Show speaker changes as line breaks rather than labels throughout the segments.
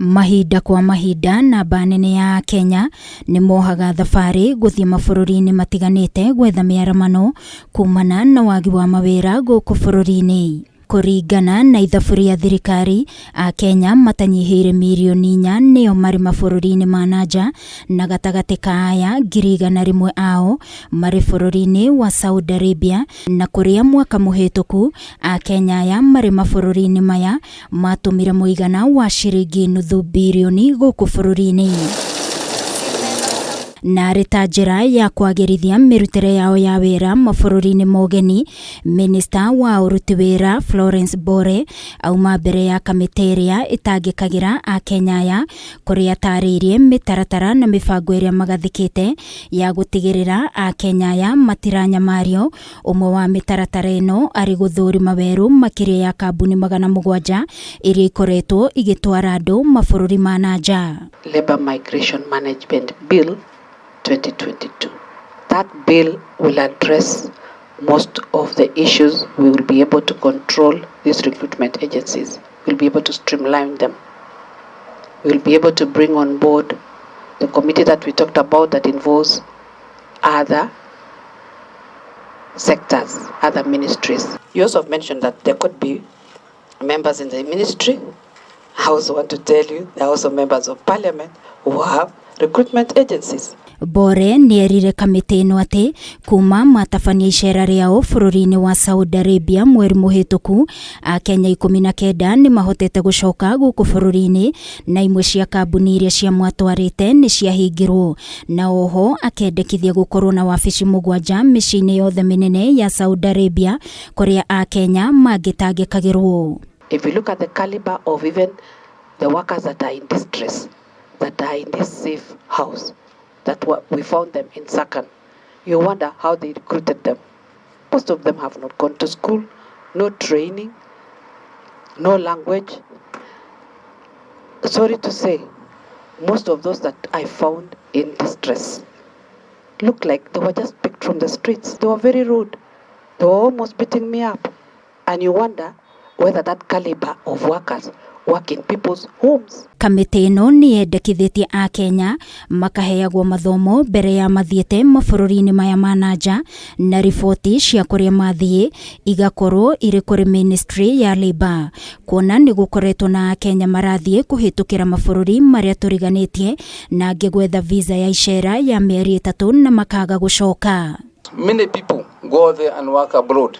Mahinda kwa mahinda namba nene ya Kenya nĩ mohaga thabarĩ gũthiĩ mabũrũri-inĩ matiganĩte gwetha mĩaramano kumana na wagi wa mawira gũkũ bũrũri-inĩ. Kũringana na ithabu rĩa thirikari, akenya matanyihĩire milioni 4 nĩo marĩ mabũrũri-inĩ ma nanja, na gatagatĩ ka aya 100,000 ao marĩ bũrũri-inĩ wa Saudi Arabia, na kũrĩa mwaka mũhĩtũku akenya aya marĩ mabũrũri-inĩ maya matũmire mũigana wa ciringi nuthu bilioni gũkũ bũrũri-inĩ. Na arĩ ta njĩra ya kwagĩrithia mĩrutĩre yao ya wĩra mabũrũri-inĩ mogeni, Minista wa uruti wira Florence Bore auma mbere ya kamiti ĩrĩa ĩtangĩkagĩra akenya aya, kũrĩa atarĩirie mitaratara na mĩbango ĩrĩa magathĩkĩte ya gũtigĩrĩra akenya aya matiranyamario. Ũmwe wa mitaratara ĩno arĩ gũthũrima werũ makiria ya Kambuni 700 iria ikoretwo igĩtwara andũ mabũrũri ma nanja.
Labor Migration Management Bill 2022. That bill will address most of the issues. We will be able to control these recruitment agencies. We'll be able to streamline them. We'll be able to bring on board the committee that we talked about that involves other sectors, other ministries. You also have mentioned that there could be members in the ministry. I also want to tell you there are also members of parliament who have recruitment agencies.
Bore nĩerire kamiti ĩno atĩ kuma matabania icera rĩao bũrũri-inĩ wa Saudi Arabia mweri mũhĩtũku, akenya 19 nĩ mahotete gũcoka gũkũ bũrũri-inĩ, na imwe cia kambuni iria ciamwatwarĩte nĩ ciahingirwo, na oho akendekithia gũkorwo na wabici 7 mĩciĩ-inĩ yothe mĩnene ya Saudi Arabia kũrĩa akenya mangĩtangĩkagĩrwo.
If you look at the caliber of even the workers that are in distress, that are in this safe house, that we found them in Sakan, you wonder how they recruited them. Most of them have not gone to school, no training, no language. Sorry to say, most of those that I found in distress looked like they were just picked from the streets. They were very rude. They were almost beating me up. And you wonder whether that caliber of workers work in people's homes.
Kamiti ĩno nĩyendekithĩtie akenya makaheagwo mathomo mbere ya mathiĩte mabũrũri-inĩ maya ma nanja, na riboti cia kũrĩa mathiĩ igakorwo irĩ kũrĩ Ministry ya Labour, kuona nĩ gũkoretwo na akenya marathiĩ kũhĩtũkĩra mabũrũri marĩa tũriganĩtie na angĩ gwetha visa ya icera ya mĩeri 3 na makaga gũcoka.
Many people go there and work abroad.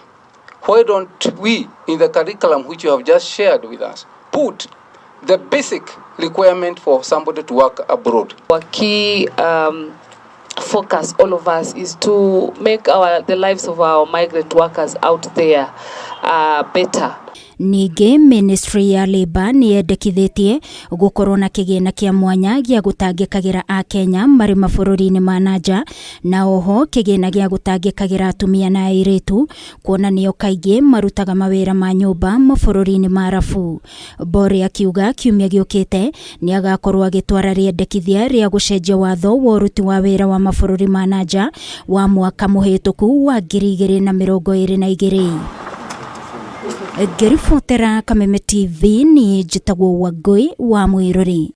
Why don't we, in the curriculum which you have just shared with us, put the basic requirement for somebody to work abroad?
Our key focus, all of us, is to make the lives of our migrant workers out there better.
Ningĩ Ministry ya Labour nĩyendekithĩtie gũkorwo na kĩgĩna kĩa mwanya gĩa gũtangĩkagĩra akenya marĩ mabũrũri-inĩ ma nanja, na oho kĩgĩna gĩa gũtangĩkagĩra atumia na airĩtu, kuona nĩo kaingĩ marutaga mawĩra ma nyũmba mabũrũri-inĩ ma Arabu. Bore akiuga kiumia gĩũkĩte nĩ agakorwo agĩtwara rĩendekithia rĩa gũcenjia watho wa ũruti wa wĩra wa mabũrũri ma nanja wa mwaka mũhĩtũku wa 2022. Ngĩribotera Kameme TV, niĩ njĩtagwo Wangui wa Mwĩrori.